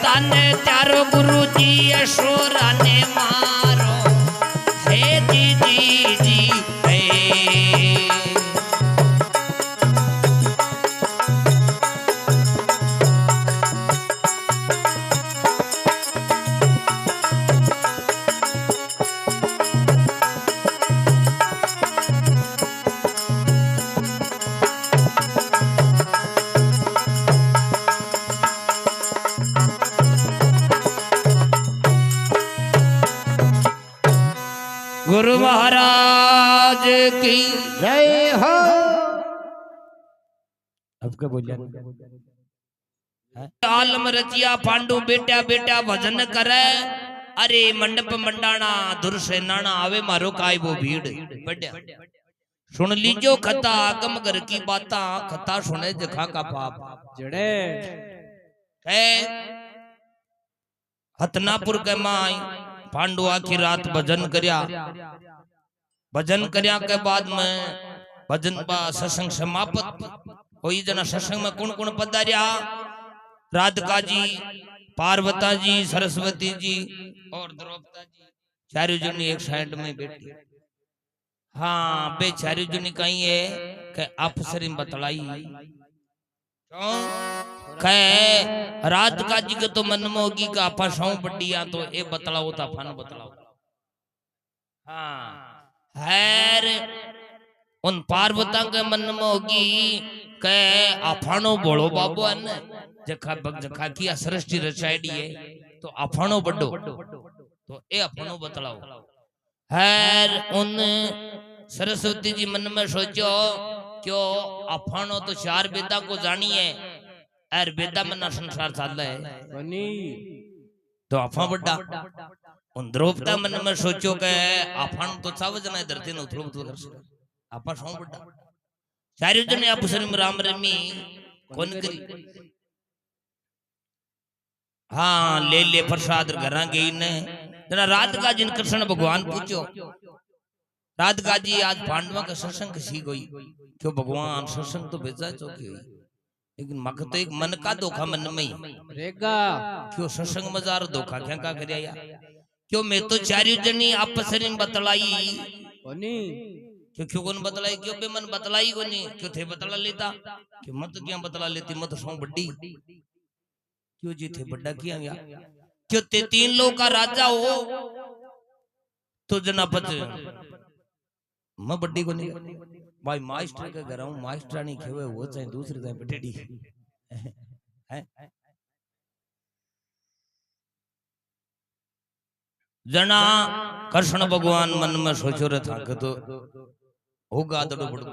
ताने त्यारो गुरु जी अशोरा ने मारो हे जी जी जी हे गुरु महाराज की जय हो। अब क्या बोलिया आलम रचिया पांडु बेटा बेटा भजन करे अरे मंडप मंडाना दुर से नाना आवे मारो काय वो भीड़ बढ़िया सुन लीजो कथा आगम घर की बाता कथा सुने जखा का पाप जड़े है हतनापुर के माई पांडु आखी रात भजन करया के बाद में भजन बा सत्संग समाप्त होई जना सत्संग में कौन कौन पधारिया राधिका जी पार्वता जी सरस्वती जी और द्रौपदा जी चारों जनी एक साइड में बैठी हाँ बे चारों जनी कहीं है कि अफसरी बतलाई क्यों कहे राधिका जी के तो मन में होगी कि आपा सौ पटिया तो ये बतलाओ था फन बतलाओ हाँ हैर उन पार्वता के मन में होगी के आफानो बोलो बाबू ने जखा बग जखा की सृष्टि रचाईडी है तो आफानो बड़ो तो ए आफानो बतलाओ हैर उन सरस्वती जी मन में सोचो क्यों आफानो तो चार वेदा को जानी है और वेदा में ना संसार चल है तो आफा बड़ा उन द्रौपदा मन में सोचो के आफान तो सब जना धरती ने उथल पुथल कर सके आपा सौ बड़ा चारों जने अफसर में राम रमी कौन करी हाँ ले ले प्रसाद घर गई ने जना राधिका जी कृष्ण भगवान पूछो राधिका जी आज पांडवा का सत्संग सी गई क्यों भगवान सत्संग तो भेजा चौकी हुई लेकिन मक तो एक मन का धोखा मन में ही रेगा क्यों सत्संग में जा धोखा क्या का करया क्यों मैं तो चारों जनी आपसरी में बतलाई क्यों क्यों कौन बतलाई क्यों बे मन बतलाई को नहीं क्यों थे बतला लेता क्यों मत क्या बतला लेती मत सौ बड्डी क्यों जी थे बड्डा किया गया क्यों ते तीन लोग का राजा हो तो जना पच मैं बड्डी को नहीं भाई मास्टर के घर हूँ मास्टर नहीं खेवे वो चाहे दूसरे चाहे बटेडी जना कृष्ण भगवान मन में सोचो रहे था कि तो होगा दड़ो बड़ो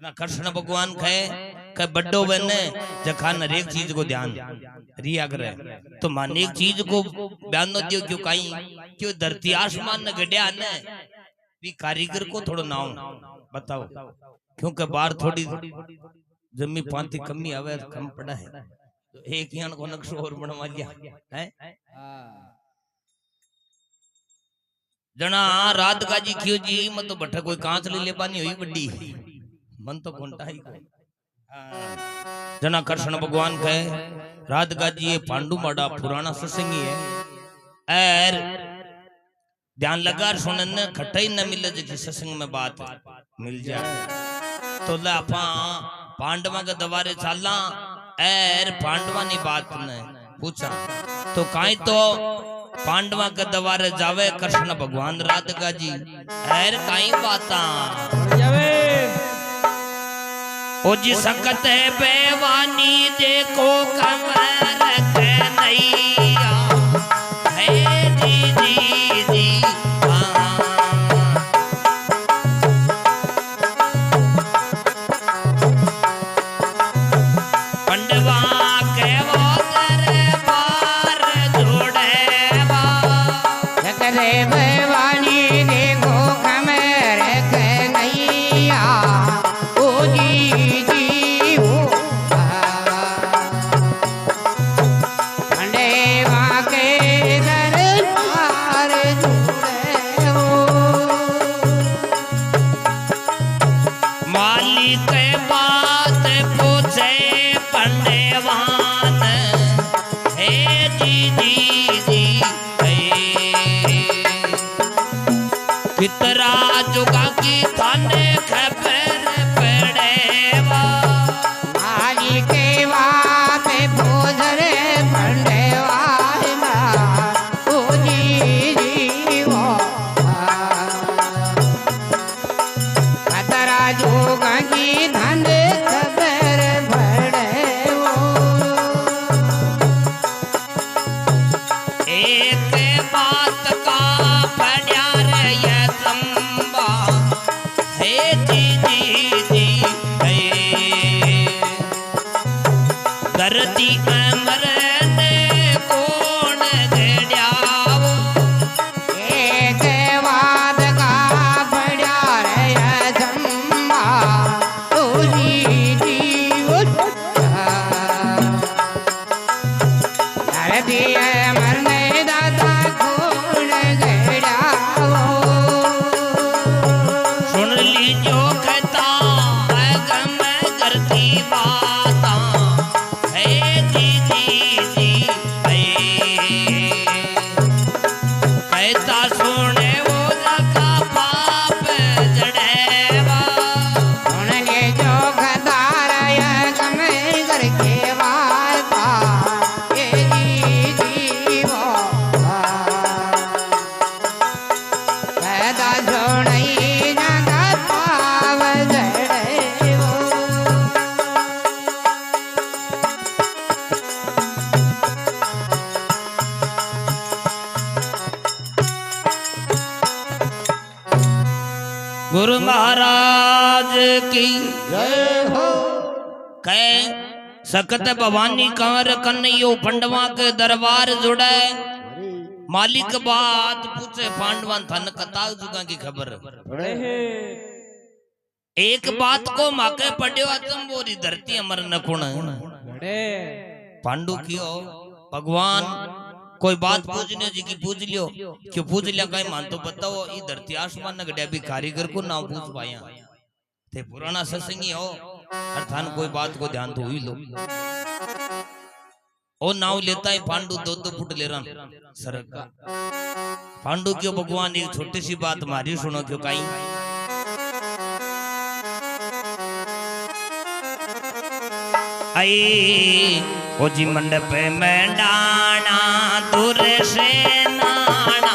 ना कृष्ण भगवान कहे बड्डो बने जखा न एक चीज को ध्यान रिया करे तो मान एक चीज को बयान दियो क्यों कहीं क्यों धरती आसमान न गड्या ने भी कारीगर को थोड़ा नाम बताओ क्योंकि बाहर थोड़ी जमी पांति कमी आवे कम पड़ा है तो एक यान को नक्शो और बनवा लिया है जना राधिका जी क्यों जी मत तो बट्ठा कोई कांच ले पानी हुई बड्डी मन तो घंटा ही को जना कृष्ण भगवान कहे राधिका जी ये पांडु माड़ा पुराना सत्संगी है और ध्यान लगा सुनने खट्टा ही न मिले जो सत्संग में बात मिल जाए तो लापा पांडवा के दवारे चलना और पांडवा ने बात ने पूछा तो काई तो पांडवा के दवारे जावे कृष्ण भगवान राधिका जी और काई बाता ओ जी सकत है बेवानी देखो कमर के नैया है जी जी जी पंडवा के वो दरबार जोड़े बा सकते बेवानी देखो कमर के नैया ओ जी जी ओ मरने कौन गड़ियाओ एक बाद का बड़ा रे जम्मा तुझी जीव धरती मरने दादा कौन गड़ियाओ सुन लीजो कहता है गम करती बाता है दीदी जी कहता सुने वो का पाप जड़ेवा सुन ले जो गदार गम करके वाता ये जीव पैदा सुनई जगत पाव जड़ेवो गुरु महाराज की जय हो कह सकत भवानी कंवर कन्हैयो पंडवा के दरबार जुड़े मालिक बात पूछे पांडवा थन कता जुगा की खबर एक बात को माके पढ़ियो तुम बोरी धरती अमर न कुण पांडु कियो भगवान कोई बात पूछने जी की पूछ लियो क्यों पूछ लिया कहीं मान तो बताओ ये धरती आसमान न गड्या भी कारीगर को ना पूछ पाया थे पुराना सत्संगी हो अर्थान कोई बात को ध्यान तो हुई लो ओ नाव लेता है पांडु 2-2 फुट ले रहा सरक का पांडु क्यों भगवान एक छोटी सी बात मारी सुनो क्यों कहीं आई ओ जी मंडप में डाना दूर से नाना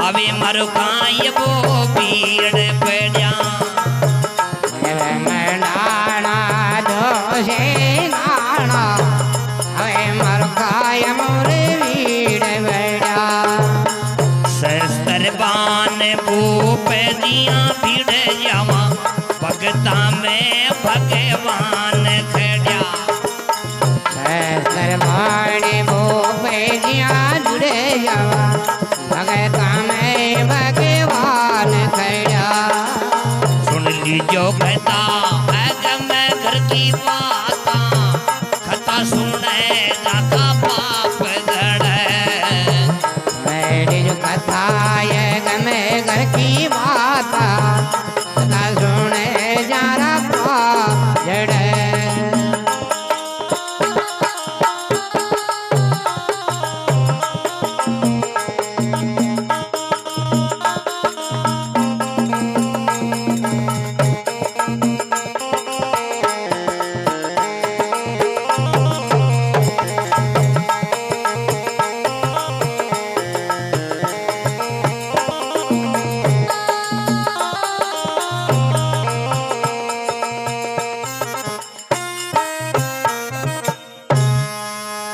आवे मरु काई वो भीड़ पड़ा नाना दोषे नाना हवे मरकाय मोर वीड़ बड़ा शस्त्र बान भूप दिया भीड़ जावा भगता में भगवान खड़ा सरवाणी भोपे जिया जुड़े जावा भगता में भगवान खड़ा सुन लीजो कहता है जब मैं घर की बाता कथा सुने जाता पाप जड़े मेरी जो कथा ये गमे घर की बाता कथा सुने जारा पा जड़े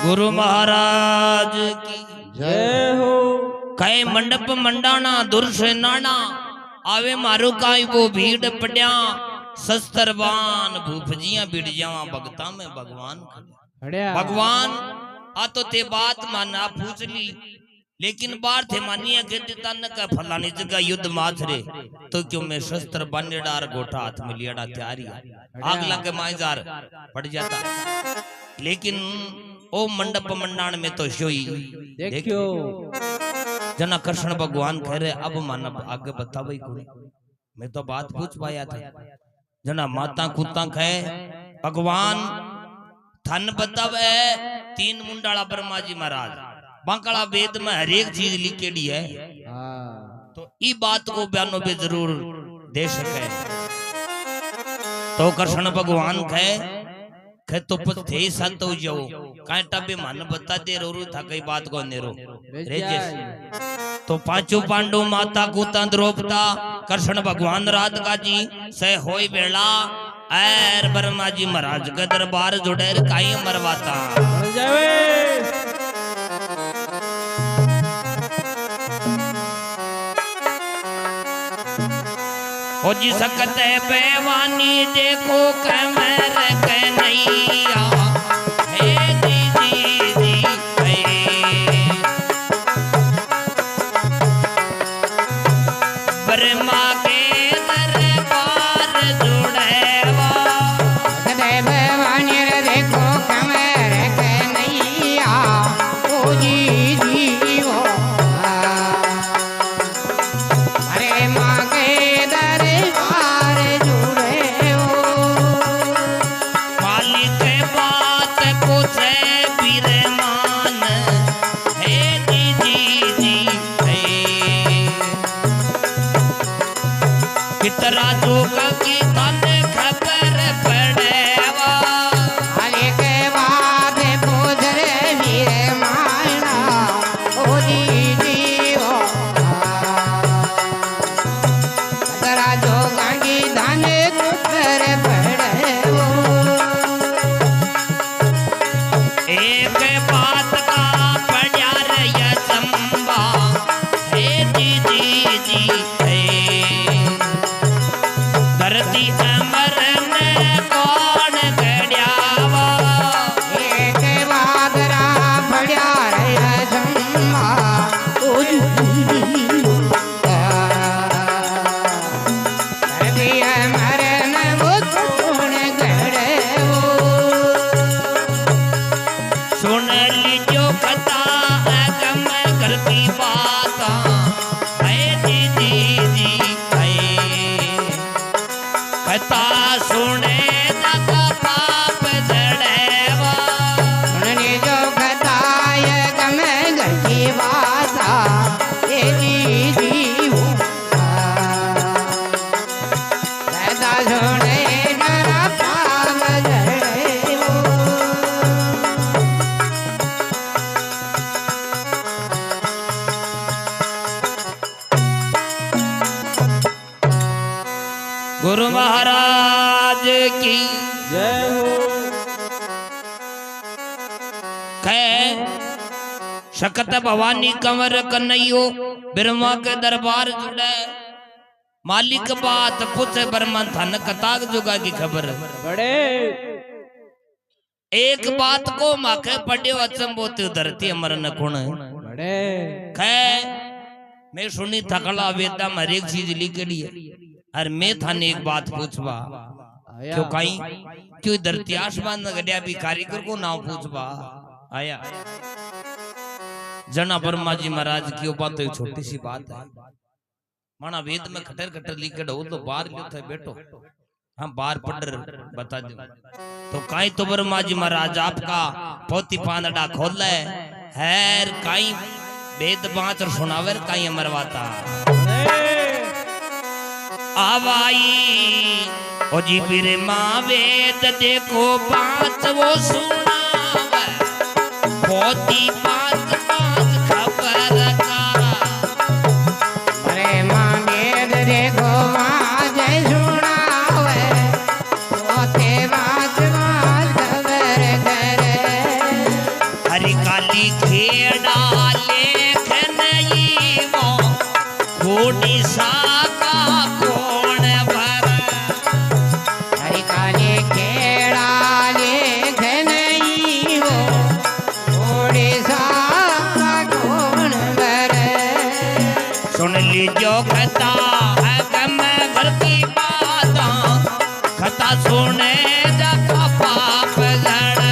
गुरु महाराज की जय हो कहे मंडप मंडाना दूर से नाना आवे मारो काई वो भीड़ पड़िया शस्त्रवान भूपजिया बिड़ जावा भगता में भगवान भगवान आ तो ते बात माना पूछ ली लेकिन बार थे मानिया कहते तन का फलानी जगह युद्ध माथरे तो क्यों मैं शस्त्र बनेडार गोठा हाथ में लियाड़ा तैयारी आग लगे माइजार पड़ जाता लेकिन ओ मंडप मंडाण में तो सोई देखियो जना कृष्ण भगवान कह रहे अब मानव आगे बता भाई कोई मैं तो बात पूछ पाया था जना माता कुत्ता कहे भगवान थन बतावे 3 मुंडाला ब्रह्मा जी महाराज बांकड़ा वेद में हर एक चीज लिखेड़ी है तो ई बात को बयानों पे जरूर दे सके तो कृष्ण भगवान कहे तो पछ थे संत हो जाओ कांटा भी मन बता दे रो था कई बात को नेरो तो पांचों पांडु माता कुता द्रौपदा कृष्ण भगवान राधिका जी से होई बेला एर ब्रह्मा जी महाराज के दरबार जुड़ेर काई मरवाता हो जी सकते बेवानी देखो कमर कन्हैया हे एक बात का पड़ा रे चंबा हे जी जी जी हे धरती अमर ने कौन गड़ियावा एक बादरा बढ़िया रे जम्मा सुन लीजो कथा गम घर की बात है जी जी जी है कथा सुने जाता पाप जड़ेवा सुनने जो कथाय गम घर की बाता ये जी हो कथा सुने जरा पाप जड़े वो गुरु महाराज की जय हो कै शकत भवानी कंवर कन्हैयो ब्रह्मा के दरबार जुड़े मालिक बात पूछे ब्रह्मा थन कताक जुगा की खबर बड़े एक बात को माखे पड़े अचंबोते धरती अमर न गुण बड़े कै मैं सुनी थकला वेदा में हर एक चीज लिखड़ी है और मैं थाने एक बात पूछवा क्यों कहीं क्यों धरती आसमान में गड्या भी कारीगर को नाम पूछवा आया जना ब्रह्मा जी महाराज की बात तो एक छोटी सी बात है माना वेद में खटर खटर लिखड़ हो तो बाहर लियो थे बैठो हम बाहर पढ़ बता दो तो कहीं तो ब्रह्मा जी महाराज आपका पोती पानडा खोल है कहीं वेद बाँच और सुनावर कहीं अमरवाता आवाई ओ जी फिर माँ वेद देखो पांच वो सुनावे पोती पांच पांच खबर का अरे माँ वेद देखो माँ जय सुनावे पोते बात बात खबर करे हरि काली खेड़ा लेख नहीं वो घोड़ी साका कौन भर हरि काले खेड़ा लेख नहीं हो थोड़े सा कौन बरे सुन लीजो कथा है गम घर की बात कथा सुने जाता पाप जड़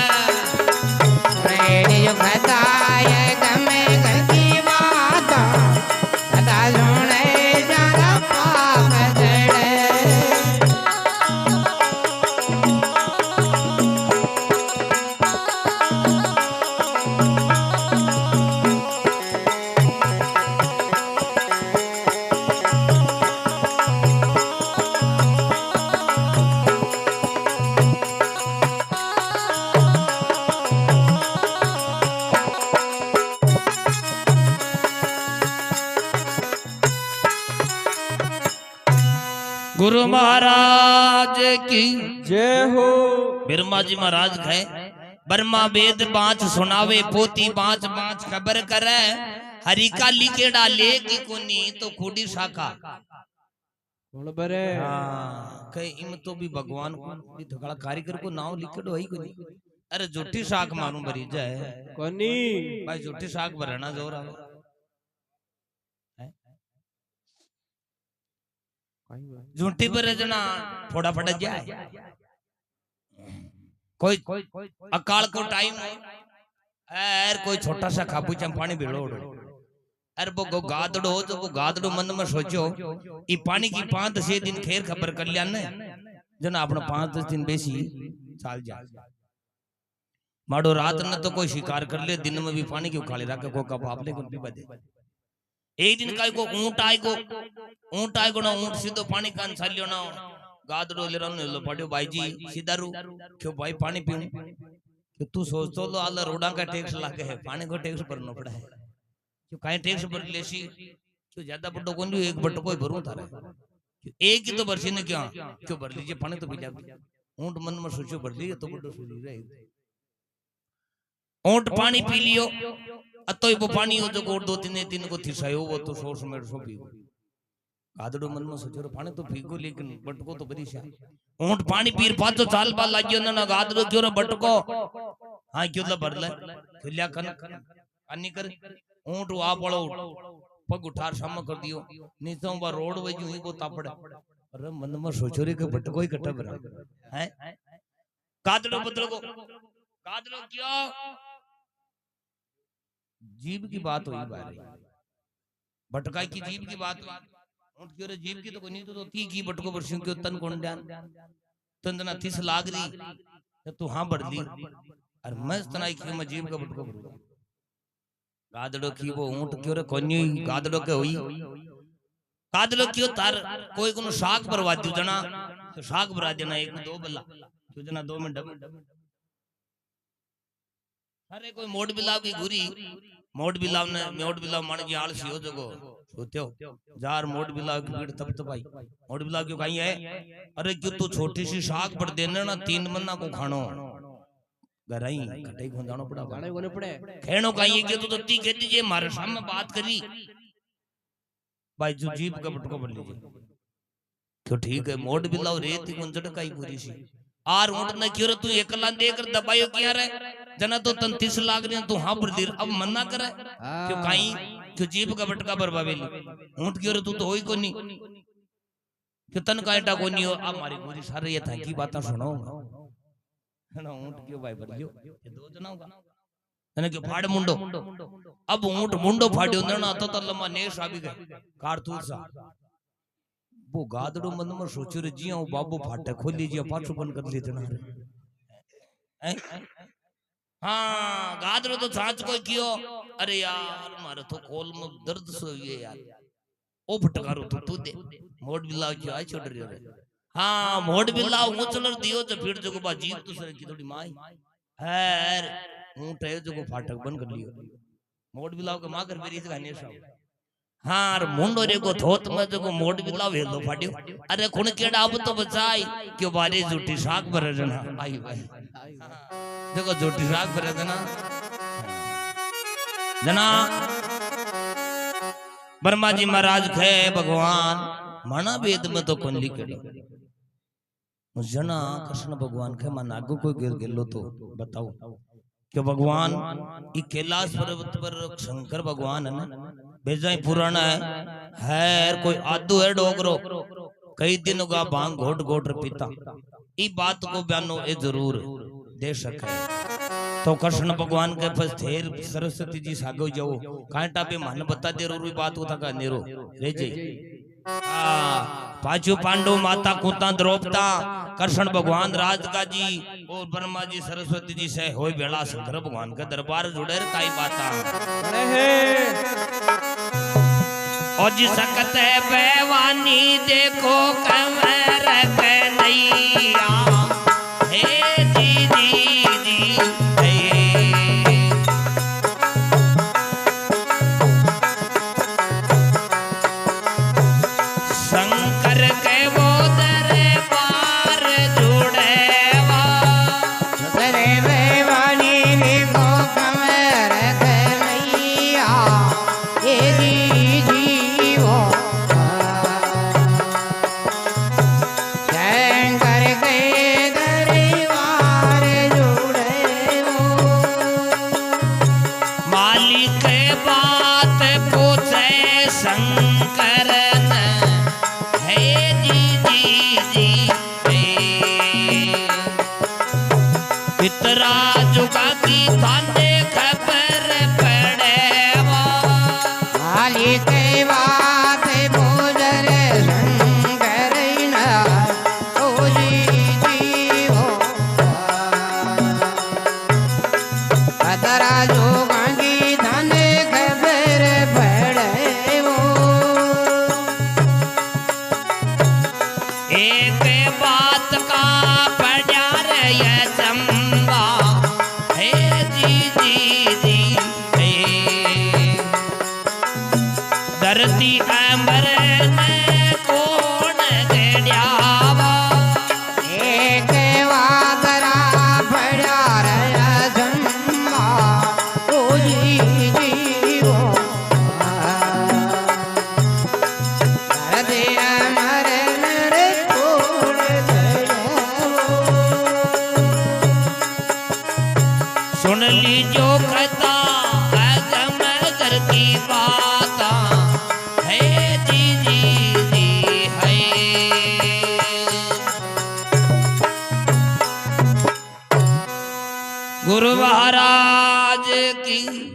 मेरी जो कथा है गमे घर की बात कथा सुने जरा पाप जड़े गुरु महाराज की जय हो ब्रह्मा जी महाराज कहे ब्रह्मा वेद बाँच सुनावे पोती बाँच बाँच खबर करे हरि का लिखेड़ा ले की कोनी तो खूडी शाखा कौन बरे कहे इम तो भी भगवान को भी थोड़ा कारीगर को नाम लिखेड़ो है कोनी अरे झूठी शाख मारू भरी जाए कोनी भाई झूठी शाख भरना जोर आवे झूठी पर जना थोड़ा फट जाए कोई अकाल को टाइम यार कोई छोटा सा खाबू चंपानी भिड़ो अरे वो गादड़ो तो वो गादड़ो मन में सोचो ये पानी की 5-6 दिन खेर खबर कर लिया ने जना अपना 5-10 दिन बेसी चाल जा माड़ो रात न तो कोई शिकार कर ले दिन में भी पानी क्यों खाली रखे को कप आप ले भी बदे एक दिन का को ऊंट आए को ना ऊंट सीधो पानी कान सालियो ना गादड़ो ले रनो लो पड़ियो भाई जी सीधा रू क्यों भाई पानी पीऊं कि तू सोच तो लो आला रोडा का टैक्स लागे है पानी को टैक्स भरना पड़ा है क्यों काई टैक्स भर लेसी क्यों ज्यादा बट्टो कोन एक बट्टो कोई भरू थारे एक ही तो भरसी ने क्या क्यों भर लीजिए पानी तो पी जा ऊंट मन में सोचो भर लीजिए तो बड्डो सोची रहे ऊंट पानी पी लियो अतो वो पानी हो जो गोड़ दो तीन को थिसायो वो तो सोच में सो पी गादड़ो मन में सोचो पानी तो पीगो लेकिन बटको तो बड़ी शा ऊंट पानी पीर पाछो चाल बाल लागियो ना गादड़ो क्यों रे बटको हां क्यों ला भरले खुल्या कन अन्नी कर ऊंट आ पड़ो पग उठार सामने कर दियो नीचे बा रोड वजू ही को तापड़े अरे मन में सोचो रे के बटको ही कटा बरा हैं गादड़ो बदलो को गादड़ो क्यों जीव की बात हुई बारी भटकाई की जीव की बात हुई ऊंट क्यों रे जीव की तो कोई नहीं तो ती की बटको बरसियों क्यों तन कोण ध्यान तंदना तिस लाग रही तू हां बढ़ ली और मैं तना की मैं जीव का बटको भरूंगा गादड़ो की वो ऊंट क्यों रे कोन्यो गादड़ो के हुई गादड़ो क्यों तार कोई कोनो शाक भरवा दियो जना तो शाक भरा देना एक में दो बल्ला क्यों जना 2 में डब अरे कोई मोड़ बिलाव की गुरी मोड़ बिलाव ने मोड़ बिलाव मान की आलसी हो जगो सोत्यो जार मोड़ बिलाव की भीड़ तब भाई मोड़ बिलाव क्यों कहीं है अरे क्यों तू छोटी सी शाक पर देना ना 3 मन्ना को खानो गराई कटाई को जानो पड़ा गाने कोने पड़े खेनो कहीं क्यों तो ती कह दीजिए मारे सामने बात करी भाई जो जीप का बटको बोल लीजिए क्यों ठीक है मोड़ बिलाव रेत की गुंजड़ काई पूरी सी आर ऊंट ने क्यों तू एकला देकर दबायो किया रे जना तो 33 लाख रहे तू हां पर दीर अब मन्ना करे क्यों काई क्यों जीप का बटका बरबावेली ऊंट क्यों तू तो होई कोनी क्यों तन काटा कोनी हो अब मारी गोरी सारे ये था की बातें सुनो ना ऊंट क्यों भाई बरलियो ये दो जना होगा तने क्यों फाड़ मुंडो अब ऊंट मुंडो फाड़ियो ना तो लम्मा नेश आ भी गए कारतूस सा वो गादड़ो मन में सोचो रे जिया बाबू फाटे खोली जिया पाछो बंद कर लेते ना हाँ गादड़ो तो सांच कोई कियो अरे यार मारे तो खोल में दर्द सो ये यार ओ फटकारो तो तू दे मोड़ बिलाव जो आई छोड़ रही रे हाँ मोड़ बिलाव मुचलर दियो तो फिर जो को बा जीव तो सर की थोड़ी माई है ऊंट है जो को फाटक बंद कर लियो मोड़ बिलाव के मां कर मेरी से गाने सा हाँ मुंडो रे को धोत में जो को मोड़ बिलाव हेलो फाटियो अरे कुण केड़ा अब तो बचाई क्यों बारे झूठी शाक भरे जना आई भाई देखो झूठी शाक भरे जना जना ब्रह्मा जी महाराज खे भगवान मना वेद में तो कौन लिखेड़ो जना कृष्ण भगवान के मन आगू कोई गिर गिलो तो बताओ क्यों भगवान ये कैलाश पर्वत पर शंकर भगवान है ना बेजाई पुराना है कोई आदू है डोगरो कई दिनों का भांग घोट घोट पीता ई बात को बयानो ए जरूर दे सके तो कृष्ण भगवान के पास थेर सरस्वती जी सागो जाओ कांटा पे मन बता दे रो बात होता का नेरो रे जे पांचों पांडव माता कुंता द्रौपदा कृष्ण भगवान राज का जी और ब्रह्मा जी सरस्वती जी से होय बेड़ा शंकर भगवान के दरबार जुड़े काई बाता और जी सकत है बेवानी देखो कमर कन्हैया हे जी जी जी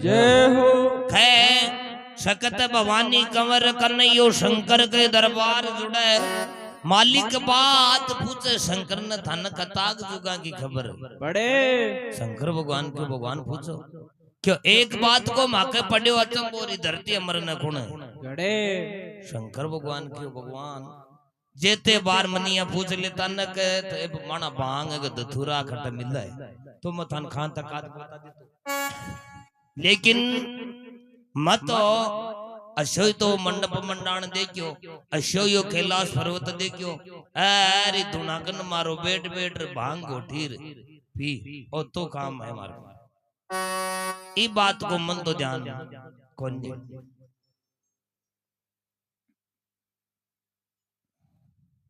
जय हो। है सकत भवानी कंवर कन्हैयो शंकर के दरबार जुड़े मालिक बात पूछे शंकर ने थन कताक जुगा की खबर बड़े शंकर भगवान के भगवान पूछो क्यों एक बात को माके पड़े अचंबोरी धरती अमर न कुण गड़े शंकर भगवान के भगवान जेते बार मनिया पूछ लेता न के तो माना भांग के धथुरा खट मिला है तो मथान खान तक आद बता दे लेकिन मत अशोय तो मंडप मंडाण देखियो अशोयो कैलाश पर्वत देखियो अरे दुनागन मारो बेट बेट भांग गोठीर पी ओ तो काम है मारो ई बात को मन तो ध्यान कौन दे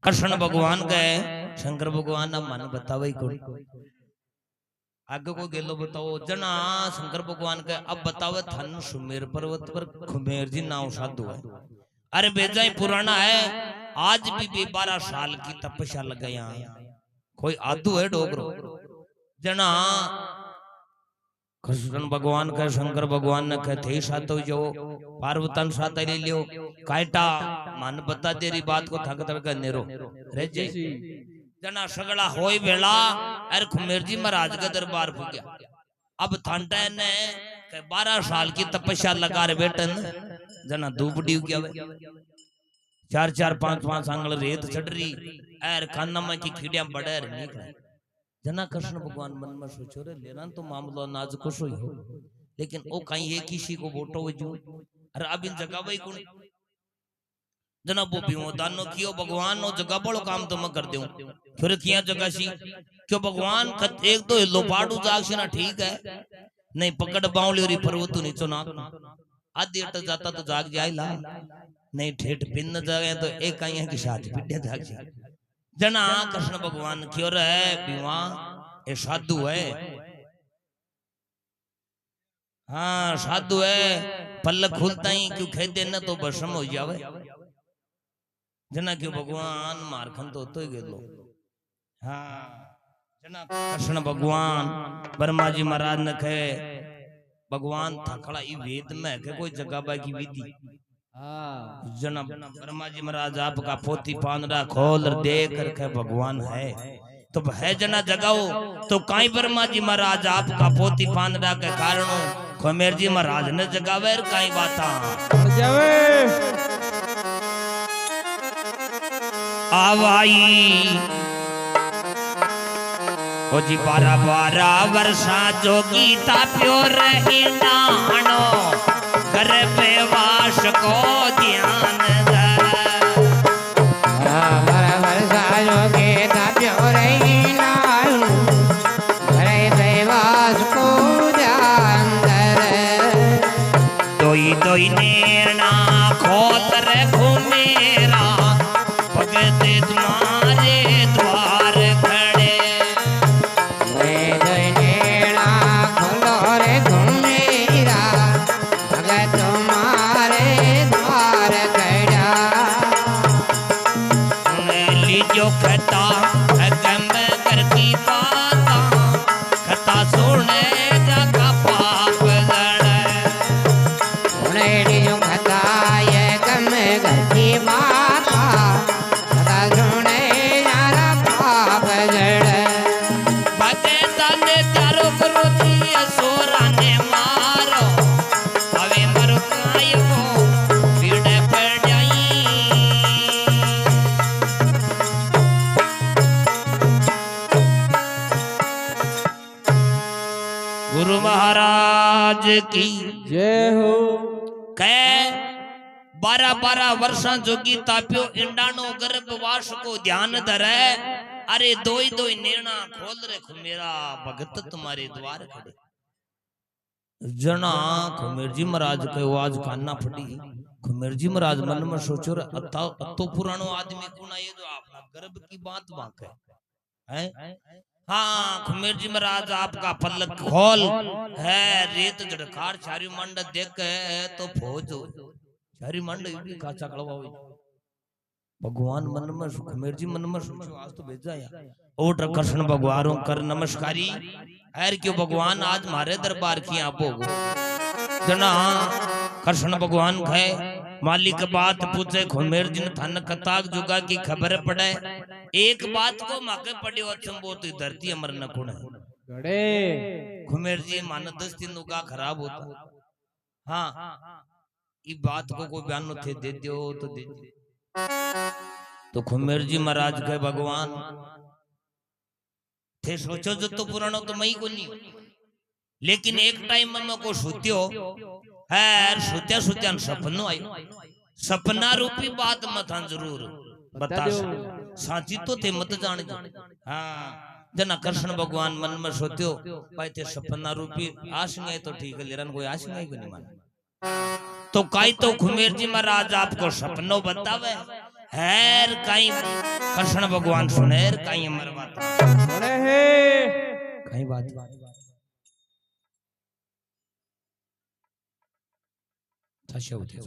कृष्ण भगवान गए शंकर भगवान ना मन बतावे कोई आगे को गेलो बताओ जना शंकर भगवान के अब बतावे थन सुमेर पर्वत पर खुमेर जी नाव साधु है अरे बेजाई पुराना है आज भी 12 साल की तपस्या लग गया कोई आदू है डोगरो जना कृष्ण भगवान का शंकर भगवान ने कहते सातो जो पार्वतन साथ ले लियो कायटा मन बता तेरी बात को थक थक नेरो रे जे जना सगड़ा होई बेला अरे खुमेर जी महाराज के दरबार पुग्या अब थांटा ने 12 साल की तपस्या लगा रे बेटन जना धूप डीव गया 4-4 5-5 आंगल रेत चढ़ रही एर खाना में की खीड़िया बड़े निकले जना कृष्ण भगवान मन में सोचो रे लेना तो मामलो नाज खुश हो लेकिन ओ कहीं है किसी को वोटो वजू अरे अब इन जगह वही कौन जना वो भी दानो कियो भगवान नो जगह बड़ो काम तो मैं कर दूं फिर किया जगह सी क्यों भगवान एक तो लोपाड़ू जाग से ना ठीक है नहीं पकड़ बावली और पर्वत नीचो ना आधी अट जाता तो जाग जाए ला नहीं ठेठ पिन जाए तो एक कहीं है कि शादी पिड्डे जाग जाए जना कृष्ण भगवान क्यों रहे बीवा ये साधु है हाँ साधु है पल्लक खुलता ही क्यों खेदे न तो भस्म हो जावे जना क्यों भगवान मारखन तो ही गेलो हाँ जना कृष्ण भगवान ब्रह्मा जी महाराज ने कहे भगवान थकड़ा ई वेद में के कोई जगह बाकी विधि जना ब्रह्मा जी महाराज आपका पोती पानरा खोल देख कर भगवान है तो है जना जगाओ तो काई ब्रह्मा जी महाराज आपका पोती पानरा के कारण खुमेर जी महाराज ने जगावे काई बाता आवाई ओ जी 12 वर्षा जोगी ताप्यो रही डाणो घर पे वास को ध्यान धर वर्षा जोगी ताप्यो रही डाणो घर पे वास को ध्यान धर दोई दोई नेना खोतर घूमेरा भगते तुम्हारे द्वार खड़े जो खता गम करती बाता खता सुने जगा पाप लड़े जो खता ये गम करती बाता खता सुने जगा पाप लड़े भजे ताने चारो क्रोधी असुरा ने मारो अवे मर कायो पीड़े पड़ जाई गुरु महाराज की जय हो। कह 12 वर्षा जोगी ताप्यो इंडानो गर्भवास को ध्यान धरे अरे दोई दोई नेना खोल रे खुमेरा भगत तुम्हारे द्वार खड़े जना खुमेर जी महाराज के आवाज कान्ना फटी खुमेर जी महाराज मन में सोचो रे अतो पुरानो आदमी कौन है जो आपका गर्भ की बात बांके है हाँ खुमेर जी महाराज आपका पल्लक खोल है रेत जड़कार चारी मंड देख तो फौज चारी मंड काचा कड़वा भगवान मन में खुमेर जी मन में सोचो आज तो भेजा या ओट कृष्ण भगवान कर नमस्कारी है क्यों भगवान आज मारे दरबार की आप जना कृष्ण भगवान कहे मालिक बात पूछे घुमेर जिन थन कताक जुगा की खबर पड़े एक बात को माके पड़ी अचंबो तो धरती अमर न कुण गड़े घुमेर जी मान 10 दिन उगा खराब होता हाँ ई बात को कोई बयान थे दे दियो तो दे तो घुमेर जी महाराज कहे भगवान थे सोचो जो तो पुरानो तो मई को नहीं लेकिन एक टाइम में को सुत्यो है सुत्या सुत्या सपनो आयो सपना रूपी बात मत जरूर बता साची तो थे मत जान हाँ जना कृष्ण भगवान मन में सोत्यो भाई थे सपना रूपी आश नहीं तो ठीक है लेरन कोई आश नहीं को नहीं मान तो काई तो घुमेर जी महाराज आपको सपनो बतावे हैर काई कृष्ण भगवान सुनेर काई अमर बात सुने है काई बात थाशे होते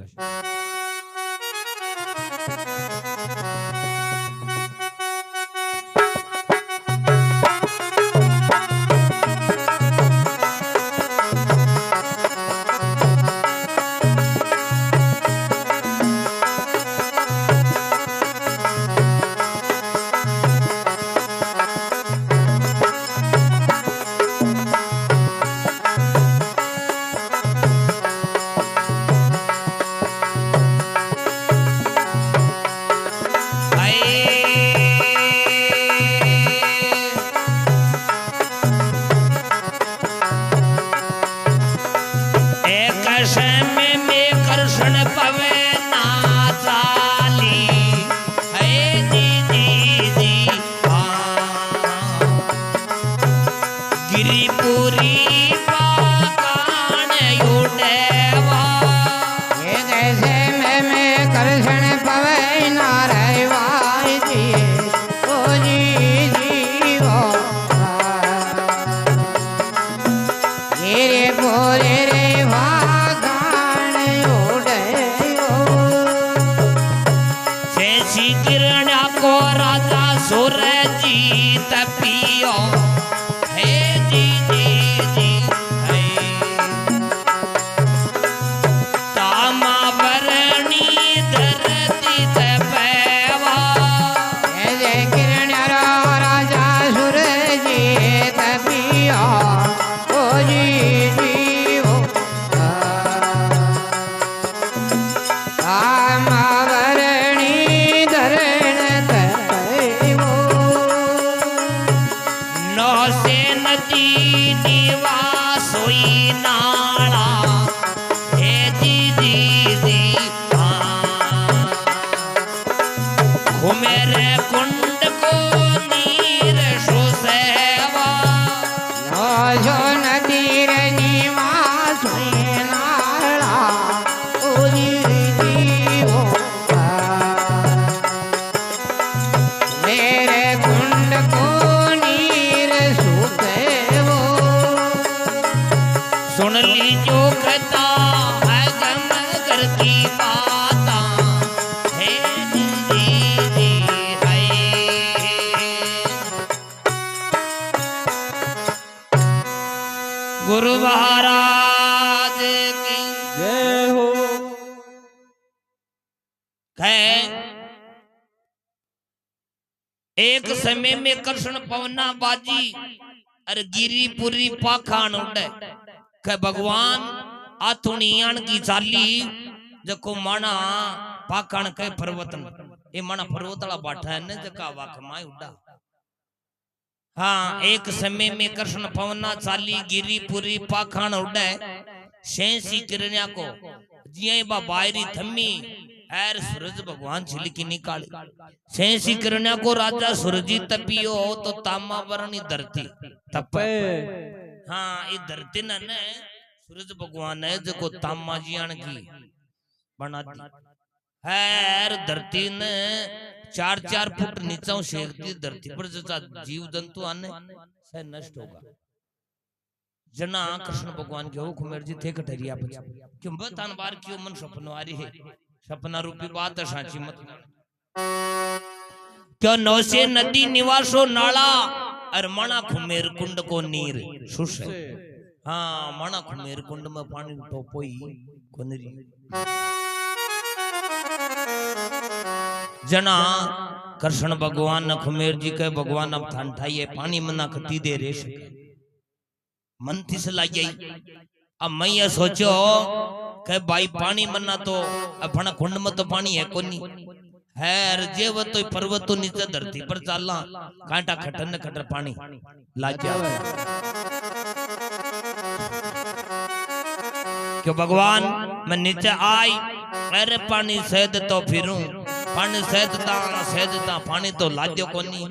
सुन लीजो कहता है गम करती बाता है दीदी है गुरु महाराज की जय हो एक समय में कृष्ण पवना बाजी अरे गिरीपुरी पाखान उड़े के भगवान आथुनियान की चाली जको माना पाखान के पर्वतन ये माना पर्वतला बाठा है ने जका वाख माय उड़ा हाँ एक समय में कृष्ण पवना चाली गिरीपुरी पाखान उड़े शेंसी किरण्या को जिये बा बायरी थम्मी एर सूरज भगवान छिलकी निकाली शेंसी किरण्या को राजा सूरजी तपियो तो तामा वरणी धरती तपे हाँ ये धरती न सूरज भगवान है जो तामा जियान की बना दी हैर धरती ने 4-4 फुट नीचा शेखती धरती पर जैसा जीव जंतु आने से नष्ट होगा जना कृष्ण भगवान के हुकुम जी थे कटरिया पर क्यों बतान बार क्यों मन सपनो आ रही है सपना रूपी बात है साची मत क्यों नौसे नदी निवासो नाला और मणा खुमेर कुंड को नीर सुस हाँ माना खुमेर कुंड में पानी टोपोई कोनरी जना कृष्ण भगवान न खुमेर जी के भगवान अब थान ठाइए पानी मना खती दे रे मन थी सलाई गई। अब मैं ये सोचो कि भाई पानी मना तो अपना कुंड में तो पानी है कोनी है जेव तो पर्वत तो नीचे धरती पर चालना कांटा खटर न खटर पानी लाजा क्यों भगवान मैं नीचे आई अरे पानी सहद तो फिरूं पानी सहदता पानी तो लाजो कोनी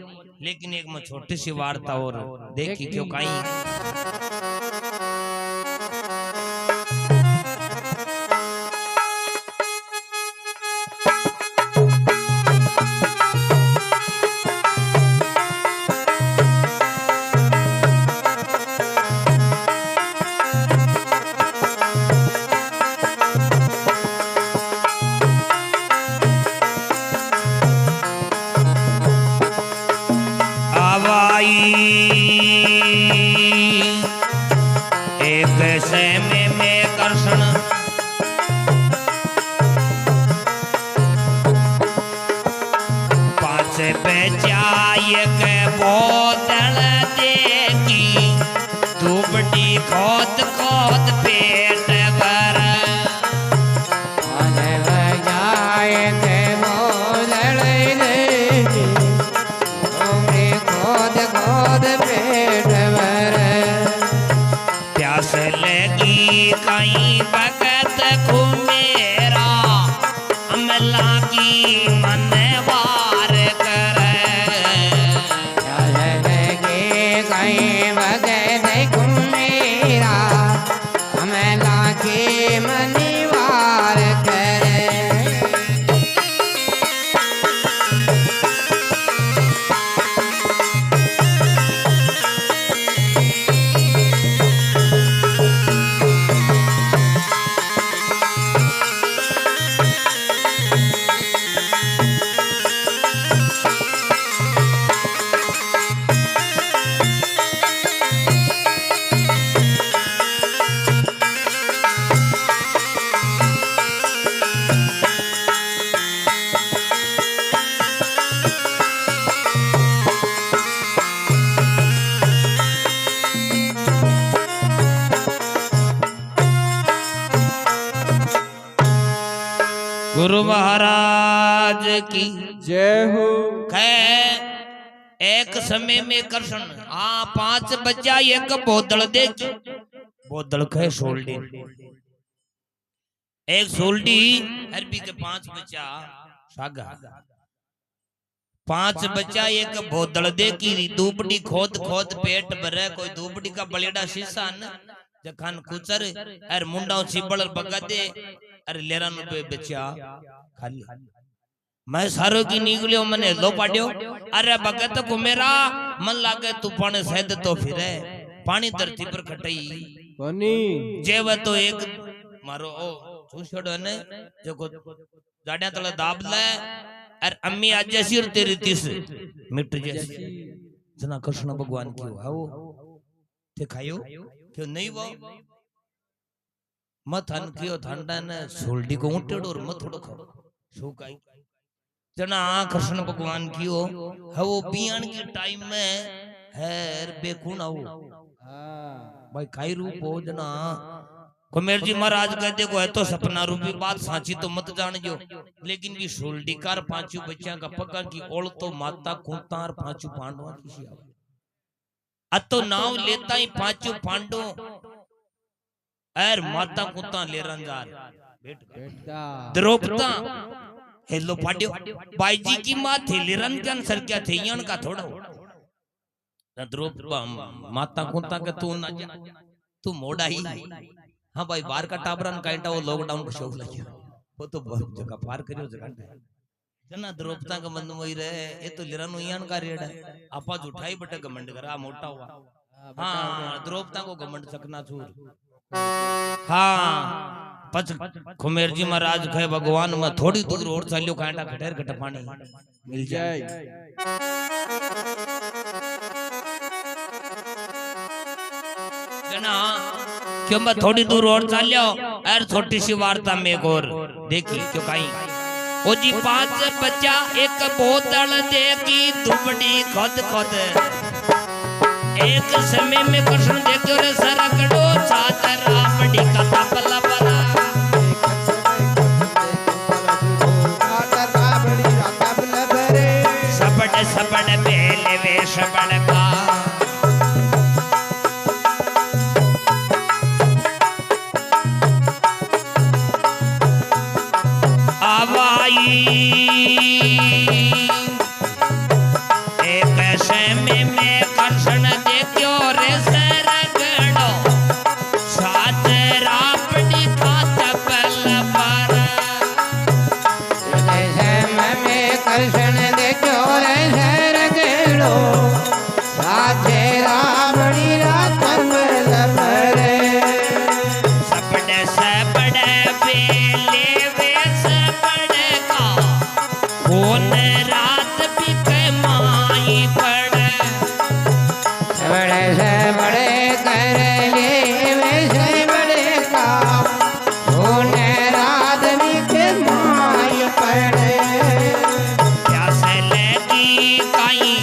लेकिन एक मैं छोटी सी वार्ता और देखी क्यों कहीं एक समय में कृष्ण पास बेचाए के बोतल देखी धूपड़ी खोद खोद पेट भर बजाए के बोतल देखी धूपड़ी खोद खोद पेट भर प्यास लगी कहीं भगत खुमेरा अमला की मन वार करे प्यास लगी कहीं भगत खुमेरा अमला की मन वार करे गुरु महाराज की जय हो एक समय में कृष्ण हाँ 5 बच्चा एक बोतल देखी बोतल खे सोल्डी एक सोल्डी अरबी के 5 बच्चा सागा 5 बच्चा एक बोतल देखी धूपड़ी खोद खोद पेट भरे कोई धूपड़ी का बलेड़ा शीशा न जखान कुचर अर मुंडा चिबड़ बगा दे अरे लेरा नु पे बच्चा खाली मैं सारो की निकलियो मने लो पाड्यो अरे भगत को मेरा मन लागे तू पानी सहद तो फिरे पानी धरती पर खटई कोनी जेव तो एक मारो ओ छुछड़ो ने जो को गाड़िया तले दाब ले और अम्मी आज जैसी और तेरी तीस मिट जैसी जना कृष्ण भगवान की हो ते खायो क्यों नहीं वो मत हन कियो ठंडा ने सोल्डी को उटेड़ो और मत थोड़ो खाओ सो काई जना कृष्ण भगवान की हो वो बियान के टाइम में हैर बेखून आओ भाई खाई रूप हो जना कुमेर जी महाराज कहते को है तो सपना रूपी बात सांची तो मत जान जो लेकिन भी सोल्डी कार 5 बच्चा का पक्का की ओल तो माता कुंतार 5 पांडवा की अतो नाव लेता ही 5 पांडो एर माता कुत्ता ले रंजार द्रौपदा हेलो पाड्यो बाईजी की मां थे लेरन के अंसर क्या थे यन का थोड़ा ना द्रौपदा माता कुत्ता के तू ना तू मोड़ा ही हाँ भाई बाहर का टाबरन काइटा वो लॉकडाउन का शौक लगे वो तो बहुत जगह पार करियो जगह जना द्रौपदा का मन में रहे ये तो लेरन यन का रेड है आपा उठाई बटे घमंड करा मोटा हुआ हाँ द्रौपदा को घमंड सकना छूर हाँ पच कुमेर जी महाराज कहे भगवान में थोड़ी दूर और चलियो कांटा खटेर खट पानी मिल जाए जना क्यों मैं थोड़ी दूर और चल और छोटी सी वार्ता में एक और देखी क्यों कहीं ओ जी 5 बच्चा एक बोतल देखी दुबड़ी खुद खुद एक समय में कृष्ण देखो रे सरकड़ो चादर राबड़ी का तबला बरा सबड़ सबड़ बेले वे सबड़ का एक समय में कृष्ण देखो रे सरगड़ो साथ राबड़ी का तबला बरा समय में कृष्ण देखो रे सरगड़ो साथ राबड़ी का तबला बरा सबड़ सबड़ बेले वे सबड़ का कौन रात भी कमाई पड़े बड़े से बड़े कर ले वैसे बड़े का होने रात भी के माय पड़े प्यासे लगी कहीं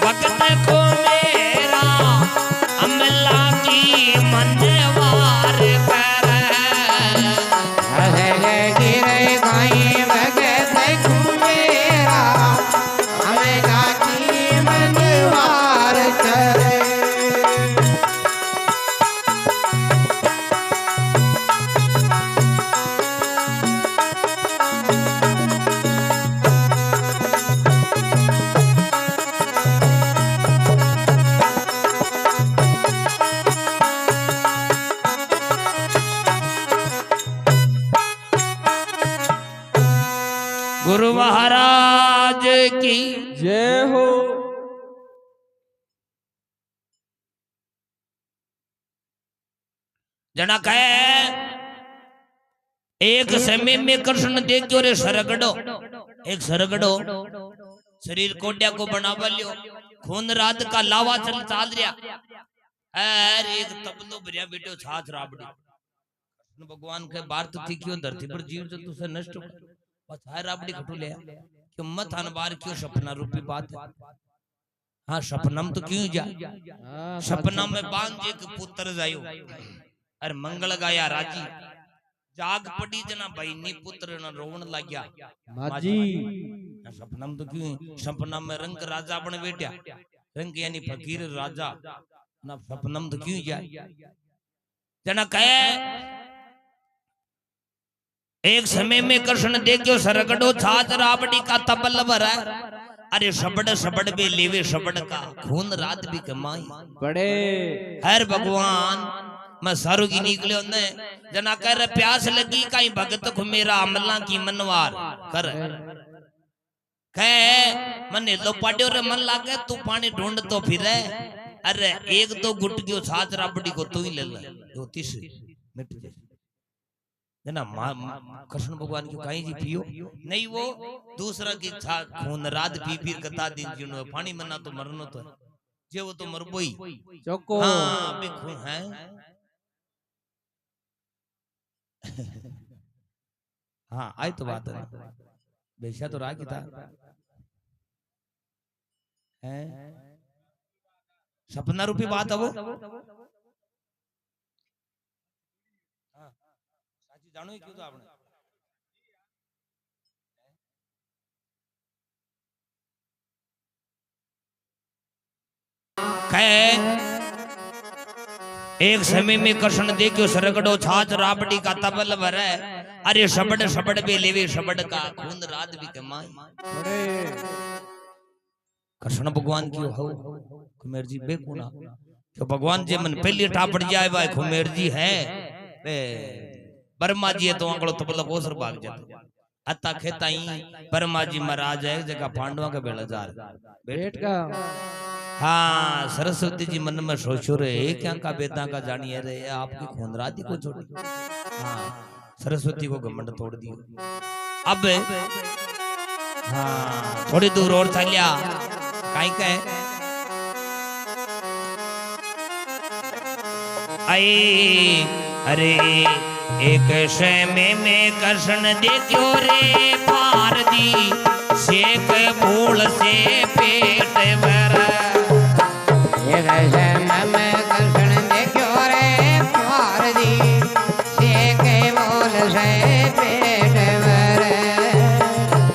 वक्त को मेरा अमला की मनवार कर हले गिरे गाई भगत मेरा हमें जाकी मनवार करे गुरु महाराज की जय हो। जना कहे एक समय में कृष्ण देखो रे सरगड़ो एक सरगड़ो शरीर कोड्या को बनावा लियो खून रात का लावा चल चाल रिया और एक तबलो भरिया बेटो छाछ राबड़ी कृष्ण भगवान के बार तो थी क्यों धरती पर जीव जंतु से नष्ट हो पछाय राबड़ी खटू ले क्यों मत अनबार क्यों सपना रूपी बात है हाँ सपनम तो क्यों जा सपना में बांध एक पुत्र जायो अरे मंगल गाया राजी जाग पड़ी जना भाई नी पुत्र न रोवन लग गया माजी सपनम तो क्यों सपना में रंग राजा बन बैठा रंग यानी फकीर राजा ना सपनम तो क्यों जाए जना कहे एक समय में कृष्ण देखो सरगड़ो छाछ राबड़ी का तबल भरा अरे सबड़ सबड़ बे लेवे सबड़ का खून रात भी कमाई बड़े हर भगवान मैं सारू की निकले ने जना कर प्यास लगी कहीं भगत को मेरा अमला की मनवार कर कहे मने लो पाड्यो रे मन लागे तू पानी ढूंढ तो फिर अरे एक दो गुटकियों छाछ राबड़ी को तू ही ले ले जो तीसरी मिट जाए जना कृष्ण भगवान की कहीं जी पियो नहीं वो दूसरा की खून रात पी पी कता दिन जिनो पानी मना तो मरनो तो जे वो तो मरबोई चौको हाँ बे खून है हाँ आई तो बात है बेशा तो राह की था है सपना रूपी बात है वो जानो क्यों तो आपने एक समय में कृष्ण देखो सरगड़ो छाछ राबड़ी का तबल भरे अरे सबड़ सबड़ पे लेवे सबड़ का खून रात भी कमाई कृष्ण भगवान की हो कुमेर जी बेकुना तो भगवान जे मन पहली टापड़ जाए भाई कुमेर जी है बर्मा जी तो आंकड़ो तबला कोसर भाग जाते अता खेताई बर्मा जी महाराज है जगह पांडवा का बेड़ा जार बेट का हाँ सरस्वती जी मन में सोचो रे क्या का बेदा का जानिए रे आपकी खूनराती को छोड़ी हाँ सरस्वती को घमंड तोड़ दियो अब हाँ थोड़ी दूर और चलिया काई का आई अरे एक समय में कृष्ण देखो रे पार दी शेख भूल से पेट भरा एक समय में कृष्ण देखो रे पार दी शेख भूल से पेट भरा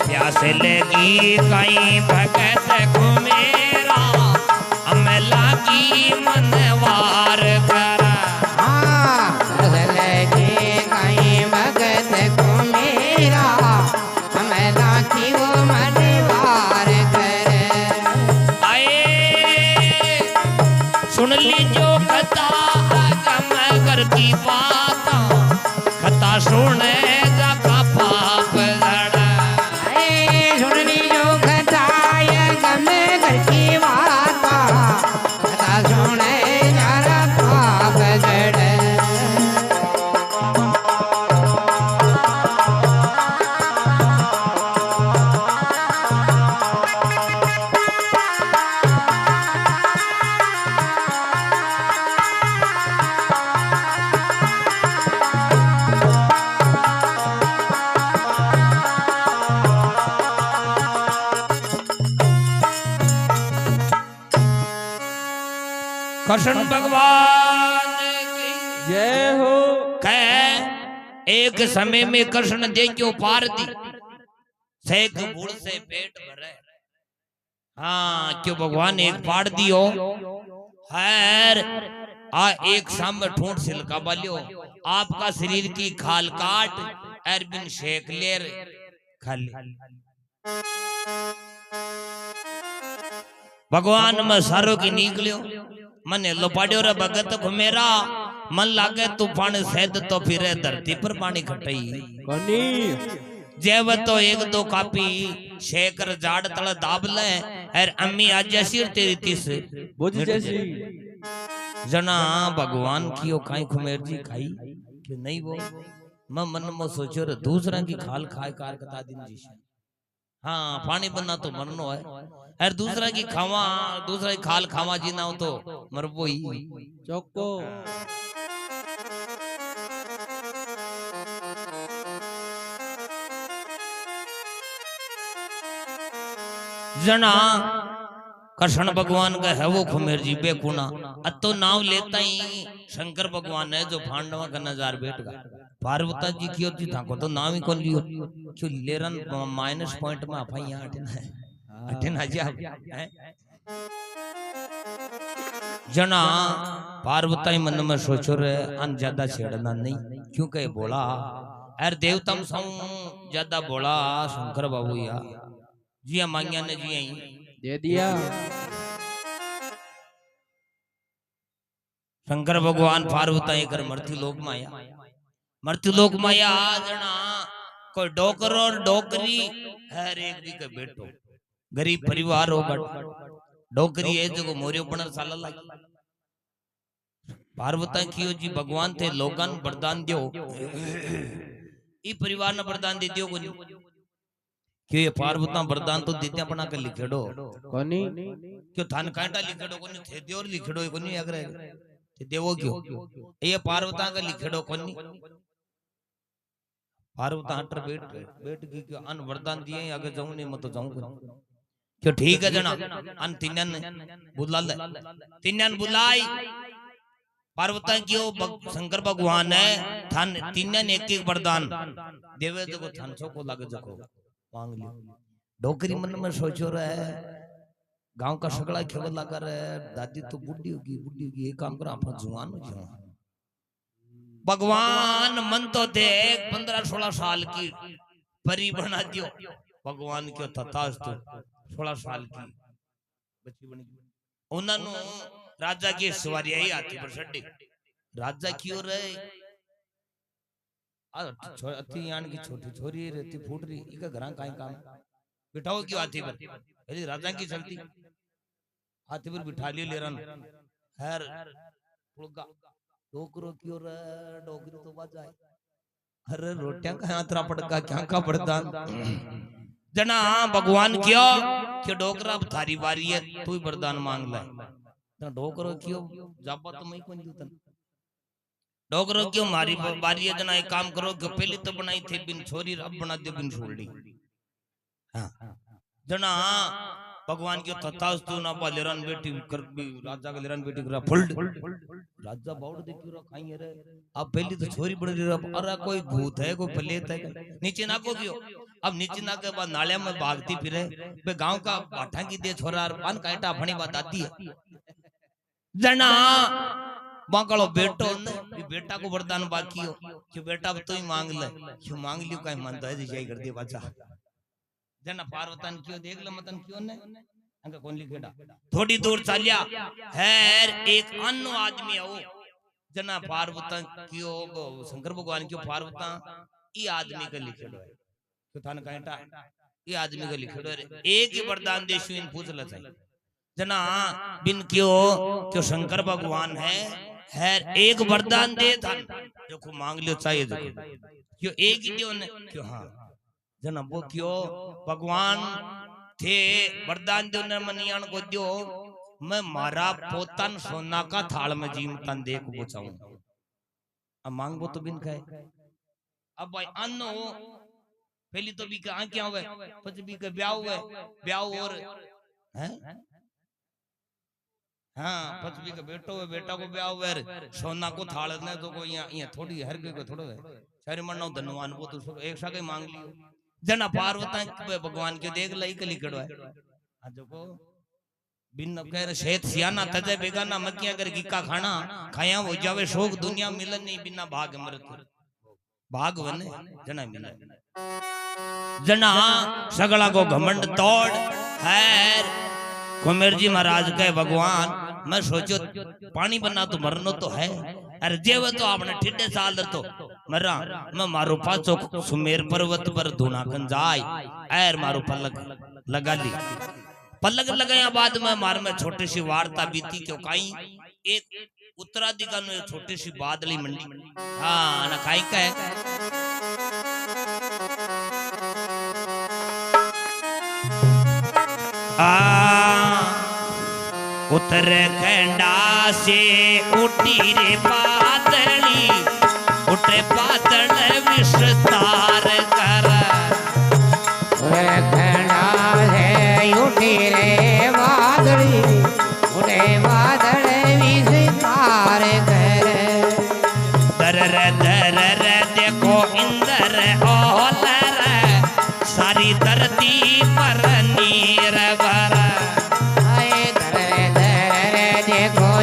प्यास लगी कहीं भगत को मेरा अमला की मनवार करा सुन लीजो कथा मगर की बात कथा सुने का पाप लड़ा सुन लीजो कथा मगर की बात कथा सुने जरा पाप लड़ा कृष्ण भगवान की जय हो। कह एक समय में कृष्ण देखो पार दी शेख भूल से पेट भरे हाँ क्यों भगवान एक पार दियो हैर आ एक सामने ठूंठ सिलका बालियो आपका शरीर की खाल काट अरबिन शेख लेर खाली भगवान में सारो की निकलियो मने लोपाड्यो रे भगत घुमेरा मन लागे तूफान सैद तो फिरे धरती पर पानी खटई कनी जेव तो एक दो कापी शेकर जाड़ तल दाब ले और अम्मी आज जैसी तेरी तीस बुझ जैसी जना भगवान की ओ खाई खुमेर जी खाई कि नहीं वो मैं मन में सोचो रे दूसरा की खाल खाए कार कता दिन जी हाँ पानी बनना तो मरनो है और दूसरा की खावा दूसरा की खाल खावा जी ना हो तो मरबो ही चौको जना कृष्ण भगवान का है वो खुमेर जी बेकुना अतो नाव लेता ही शंकर भगवान है जो पांडवा का नजार बैठ गया पार्वता जी की होती था को तो नाम ही कौन लियो क्यों लेरन माइनस पॉइंट में आप यहाँ अटेन जा जना पार्वता ही मन में सोचो रे अन ज्यादा छेड़ना नहीं क्योंकि बोला अरे देवतम सौ ज्यादा बोला शंकर बाबू या जी मांगिया ने जी दे दिया शंकर भगवान पार्वता कर मृत्यु लोक माया मृत्यु लोक माया जना कोई डोकर और डोकरी हर एक दी के बेटो गरीब परिवार होगा डोकरी है जो मोरियो बनर साला लागी पार्वता कियो जी भगवान थे लोगन वरदान दियो ई परिवार ने वरदान दे दियो कोनी क्यों ये पार्वता वरदान तो दित्या बना के लिखेड़ो कनी क्यों थान कांटा लिखेड़ो कोनी थे देवर लिखेड़ो कोनी अगर थे देवो क्यों ये पार्वता का लिखेड़ो कोनी पार्वता हटर बैठ की क्यों अन वरदान दिए आगे जाऊं नहीं मैं तो जाऊं क्यों ठीक है जना अन तिन्नन बुला ले तिन्नन बुलाई पार्वता क्यों शंकर भगवान है थान तिन्नन एक एक वरदान देवे जो थान सो को लागे जको मांग लियो डोकरी मन में सोचो रहे गांव का सगड़ा खेल लगा रहे दादी तो बुढ़ी होगी ये काम करो आप जुआन हो जाओ भगवान मन तो थे 15-16 साल की परी बना दियो भगवान क्यों तथास तो 16 साल की बच्ची बनी उन्होंने राजा की सवारी आई आती पर छड़ी राजा क्यों रहे अति यान की छोटी छोरी रहती फूट रही इका घरा काई काम बिठाओ क्यों हाथी पर यदि राजा की चलती हाथी पर बिठा लियो लेरन हर पुलगा डोकरो क्यों रे डोकरी तो बजाए अरे रोटियां का यात्रा पड़का क्या का पड़ता जना भगवान क्यों कि डोकरा थारी बारी है तू ही वरदान मांग ले तना डोकरो क्यों जापा तो मैं कोनी दूतन डोगरो क्यों मारी बारी जना एक काम करो कि पहले तो बनाई थे बिन छोरी अब बना दे बिन छोड़ी। हाँ जना भगवान के तथास तू ना पा लेरन बेटी कर राजा के लेरन बेटी करा फुल्ड राजा बाउड देखियो रा खाई रे अब पहली तो छोरी बन रही अरे कोई भूत है कोई प्लेत है नीचे ना को क्यों अब नीचे ना के बाद नाले में भागती फिरे बे गांव का बाठा की दे छोरा पान काटा फणी बात आती है जना बाकड़ो बेटो ने बेटा को वरदान बाकी हो कि बेटा अब तो ही मांग ले क्यों मांग लियो काई मानता है दिशाई कर दिया बाचा जना पार्वतन क्यों देख ले मतन क्यों ने अंका कौन लिखेड़ा थोड़ी दूर चलिया हैर एक अन्य आदमी आओ जना पार्वतन क्यों शंकर भगवान क्यों पार्वता ई आदमी का लिखेड़ो है तो थान कहता ये आदमी का लिखेड़ो है एक ही वरदान देशु इन पूछ ल चाहिए जना बिन क्यों शंकर भगवान है एक वरदान दे था जो को मांग लियो चाहिए जो क्यों एक ही दियो ने क्यों हाँ जना वो क्यों भगवान थे वरदान दो ने मनियान को दियो मैं मारा पोतन सोना का थाल में जीमतन देख बचाऊं अब मांगबो तो बिन खाए अब भाई अन्नो पहली तो भी का क्या हुए कुछ भी का ब्याह और हैं हाँ पचवी का बेटो है बेटा को ब्याह हुए सोना को थाल ने तो कोई यहाँ थोड़ी हर कोई को थोड़ा है सारे मरना धनवान वो तो एक सा मांग लियो जना पार्वता भगवान के देख लई कली कड़वा है जो को बिन कह रहे शेत सियाना तजे बेगाना मकिया कर गिक्का खाना खाया हो जावे शोक दुनिया मिलन नहीं बिना भाग मृत्यु भाग वने जना मिले जना सगला को घमंड तोड़ है कुमेर जी महाराज कहे भगवान मैं सोचो पानी बना तो मरनो तो है अरे जेव तो आपने ठिड्डे साल तो मरा मैं मारो पाचो सुमेर पर्वत पर धुनाकन जाय एर मारो पलक लगा ली पलक लगाया बाद में मार में छोटी सी वार्ता बीती क्यों काई एक उत्तराधिकार में छोटी सी बादली मंडी हाँ ना काई का उत्तराखंडा से उठी रे बादली उठे बादल विस्तार कर उत्तराखंडा से उठी रे बादली उठे बादल विस्तार कर दर देखो इंदर ओलर सारी धरती पर नीर भर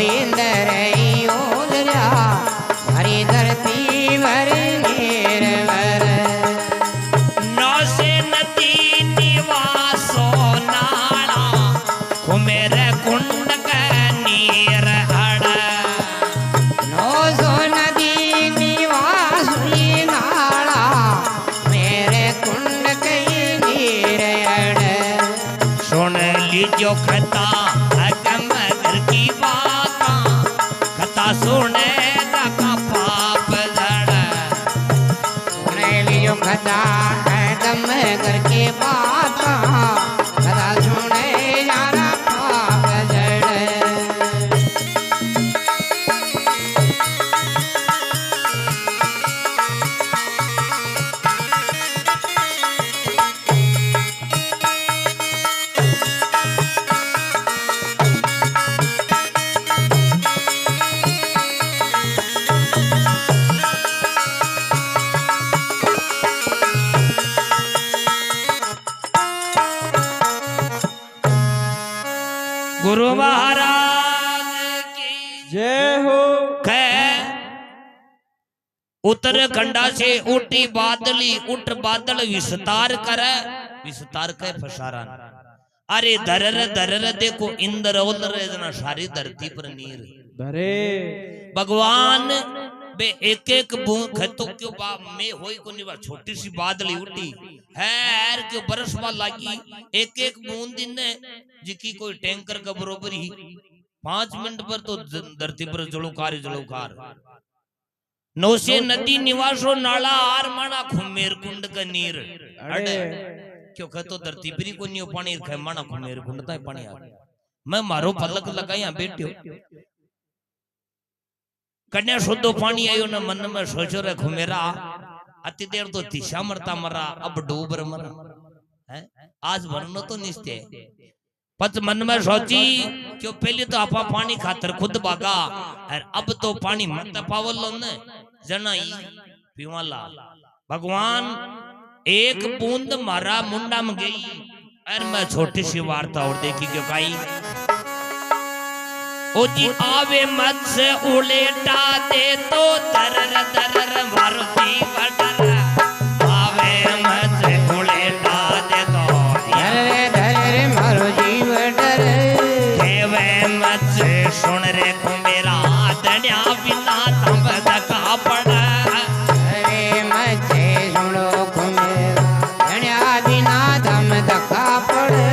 इंदर ओलरा हरी धरती भर नीर भर नौ से नदी निवासो नाला कुमेर कुंड का नीर हड़ नौ सो नदी निवास नाला मेरे कुंड कई नीर हड़ सुन लीजो खता की बात कथा सुने का पाप लड़ सुने लियो खता दम करके बात कथा सुने जाना पाप लड़ गुरु महाराज की जय हो। उत्तराखंडा से उठी बादली उठ बादल विस्तार करे फसारा अरे दरर देखो इंद्र ओलर जना सारी धरती पर नीर धरे भगवान बे एक एक बूंद खतो क्यों में होई को निवा छोटी सी बादली उठी हैर क्यों बरसवा लागी एक एक बूंद दिन जिकी कोई टैंकर का बरोबर ही 5 मिनट पर तो धरती पर जलोकार नौसे नदी निवासो नाला आर माना खुमेर कुंड का नीर अड़े क्यों खतो धरती पर को नियो पानी खे माना खुमेर कुंड ता पानी आ मैं मारो पलक लगाया बैठो कन्या शुद्ध पानी आयो न मन में सोचो रे घुमेरा अति देर तो दिशा मरता मरा अब डूब र मरा है आज वरनो तो निश्चय पच मन में सोची क्यों पहले तो आपा पानी खातर खुद भागा और अब तो पानी मत पावलो न जना पीवाला भगवान एक बूंद मारा मुंडा में गई और मैं छोटी सी वार्ता और देखी क्यों काई ओ जी आवे मत से उलेटा दे तो दरर दरर मारो जीव डर आवे मत से उलेटा दे तो दरर दरर मारो जीव डर केवे मत से सुन रे मेरा दनिया बिना तब धका पड़ा अरे मत से सुनो मेरा दनिया बिना दम धका पड़े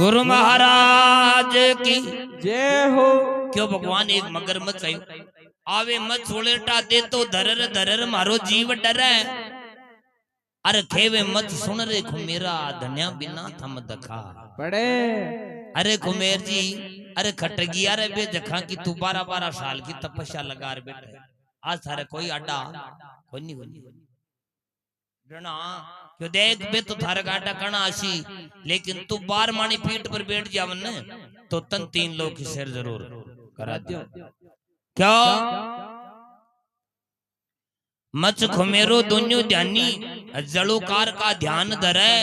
गुरु महाराज की जय हो। क्यों भगवान एक मगरमच्छ आयो आवे मत छोलेटा दे तो दरर दरर मारो जीव डरे अरे खेवे मत सुन रे घुमेरा धन्या बिना थम दखा पड़े अरे घुमेर जी अरे खटगी अरे बे जखा की तू 12-12 साल की तपस्या लगा रे बैठे आज थारे कोई अड्डा कोई नहीं जना क्यों देख बे तो थारे गाटा कणा आशी लेकिन तू 12 मानी पीठ पर बैठ जावन न तो तन 3 लोग की शेर जरूर करा दियो क्या मच खुमेरो दुन्यो ध्यानी जलोकार का ध्यान धरे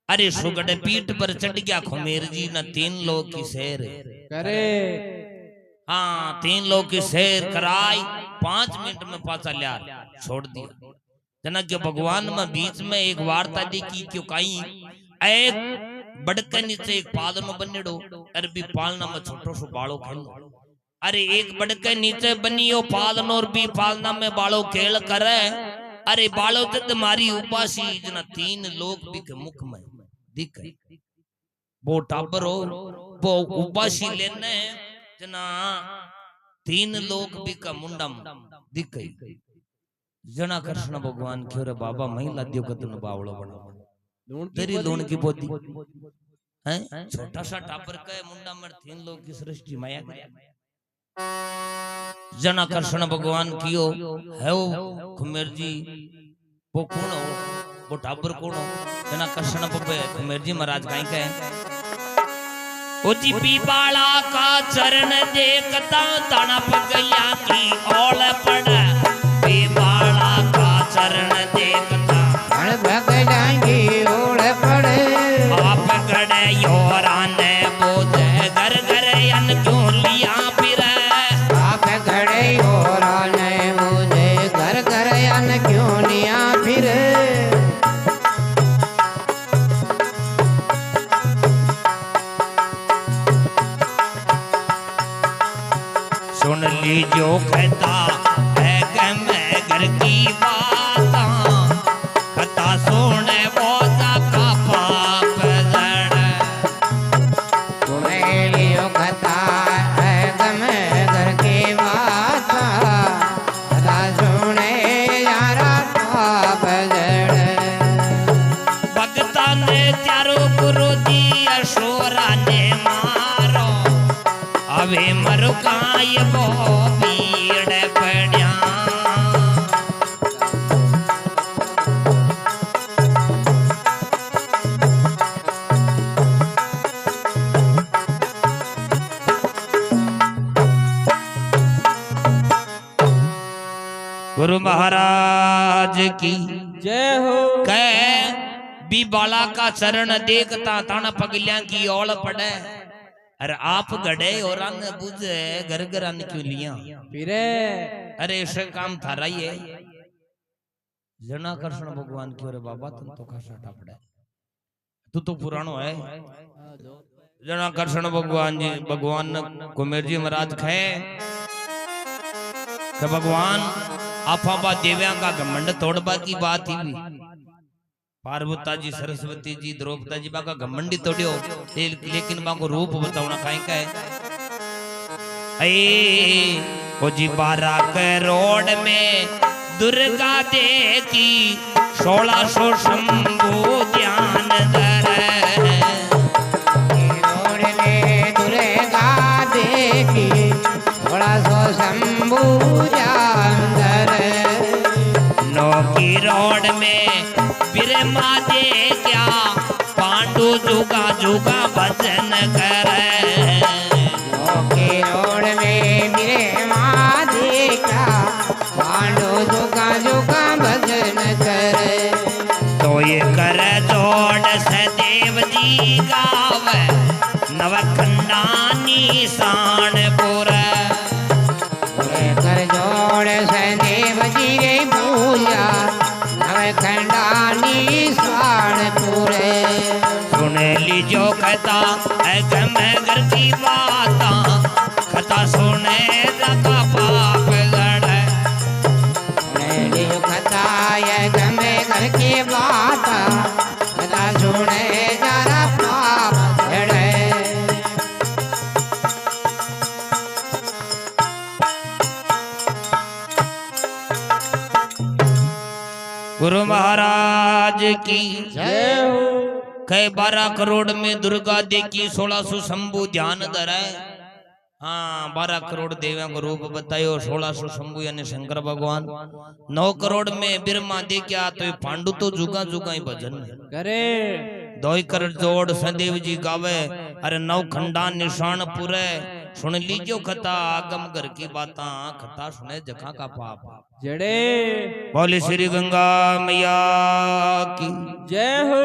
अरे सुगड़ पीठ पर चढ़ गया खुमेर जी न 3 लोग की शेर करे हाँ 3 लोग की शेर कराई 5 मिनट में पाचा लिया छोड़ दिया जना के भगवान में बीच में एक वार्ता देखी क्यों कहीं एक बड़के नीचे एक पालनो बनेड़ो अरबी पालना में छोटो सो बालो खेल अरे एक बड़के नीचे बनी हो पालनो और भी पालना में बालो खेल करे अरे बालो जद मारी उपासी जना 3 लोग भी के मुख में दिख वो टाबर हो वो उपासी लेने जना 3 लोग भी का मुंडम दिख जना कृष्ण भगवान क्यों रे बाबा महिला दियो कतन बावड़ो बना तेरी लोन की बोती हैं छोटा सा टापर का मुंडा में 3 लोग की सृष्टि माया जना कृष्ण भगवान कियो है वो खुमेर जी वो कौन हो वो टापर कौन हो जना कृष्ण बब्बे खुमेर जी महाराज काई का है ओ जी पीपाला का चरण देखता तड़प गया की ओल पड़ा पीपाला का चरण देखता भग जाएंगे ओढ़ पड़े आप गड़े योराने बोझे घर घर अन क्यों लिया फिर आप घड़े ओढ़ाने मुझे घर घर अन क्यों लिया फिर सुन लीजो कहता है कि मैं घर की बात कथा सुने बोझा का पाप जड़ तुम्हें लियो कथा है गमे को भीड़ पड़िया गुरु महाराज की जय हो। कह बी बाला का चरण देखता तन पगलिया की ओल पड़े अरे आप गड़े और अन बुझे घर घर अन क्यों लिया फिरे अरे ऐसे काम थारा ही है जना कृष्ण भगवान की अरे बाबा तुम तो खासा टापड़ा तू तो पुरानो है जना कृष्ण भगवान जी भगवान कुमेर जी महाराज खे कि भगवान आपा देव्या का घमंड तोड़बा की बात ही पार्वता जी सरस्वती जी द्रौपदी जी बाका घमंडी तोड़ियो लेकिन बाको रूप बतावना काई का है ओ जी 12 करोड़ में दुर्गा देखी 1600 शंभू ध्यान धरे रोड में दुर्गा देखी 1600 शंभू ध्यान धरे नौ की रोड में बिरमा दे क्या पांडु जुगा जुगा भजन करे के रोड में मेरे माँ देखा पांडु जुगा जुगा भजन करे तो ये कर जोड़ सदेव जी गावे नवखंडा निशान पूरा कर जोड़ सदेव जी रे पूजा नवखंडा निशान पूरे सुन लीजो कथा ऐ घर की बाता कथा सुने लगा पाप गढ़े कथा ये गमे घर की बात कथा सुने जरा पाप झड़े गुरु महाराज की जय हो कई 12 करोड़ में दुर्गा देखी 1600 शंभु ध्यान धरे हाँ 12 करोड़ देवियों को रूप बतायो 1600 शंभु यानी शंकर भगवान 9 करोड़ में बिरमा देखा तो ये पांडु तो जुगा जुगा ही भजन करे 2 कर जोड़ सदेव जी गावे अरे 9 खंडा निशान पूरे सुन लीजियो कथा आगम घर की बाता कथा सुने जखा का पाप जड़े बोले श्री गंगा मैया की जय हो।